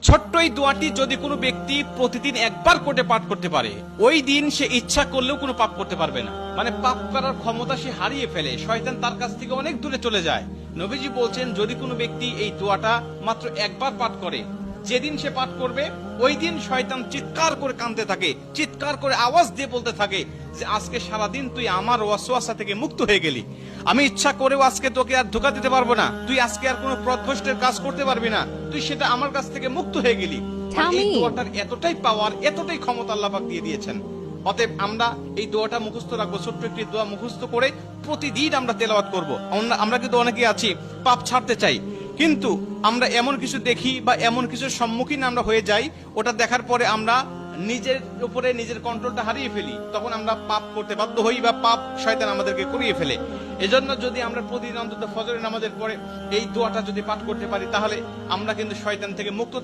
ছোট্ট এই দোয়াটি যদি কোনো ব্যক্তি প্রতিদিন একবার করে পাঠ করতে পারে, ওই দিন সে ইচ্ছা করলেও কোনো পাপ করতে পারবে না। মানে পাপ করার ক্ষমতা সে হারিয়ে ফেলে, শয়তান তার কাছ থেকে অনেক দূরে চলে যায়। নবীজি বলছেন, যদি কোনো ব্যক্তি এই দোয়াটা মাত্র একবার পাঠ করে, যেদিন সে পাঠ করবে ওই দিন শয়তান চিৎকার করে কাঁদতে থাকে, চিৎকার করে আওয়াজ দিয়ে বলতে থাকে যে আজকে সারাদিন তুই আমার ওয়াসওয়াসা থেকে মুক্ত হয়ে গেলি, আমি ইচ্ছা করেও আজকে তোকে আর ধোঁকা দিতে পারবো না, তুই আজকে আর কোনো পথভ্রষ্টের কাজ করতে পারবি না, তুই সেটা আমার কাছ থেকে মুক্ত হয়ে গেলি। এই দোয়াটার এতটাই পাওয়ার, এতটাই ক্ষমতা আল্লাহ পাক দিয়ে দিয়েছেন। অতএব আমরা এই দোয়াটা মুখস্থ রাখবো, ছোট্ট একটি দোয়া মুখস্থ করে প্রতিদিন আমরা তেলাওয়াত করবো। আমরা কিন্তু অনেকেই আছি পাপ ছাড়তে চাই, কিন্তু আমরা এমন কিছু দেখি বা এমন কিছুর সম্মুখীন আমরা হয়ে যাই, ওটা দেখার পরে আমরা নিজের উপরে নিজের কন্ট্রোলটা হারিয়ে ফেলি, তখন আমরা পাপ করতে বাধ্য হই বা পাপ শয়তান আমাদেরকে করিয়ে ফেলে। এজন্য যদি আমরা প্রতিদিন অন্তত ফজরের নামাজের পরে এই দোয়াটা যদি পাঠ করতে পারি, তাহলে আমরা কিন্তু শয়তান থেকে মুক্ত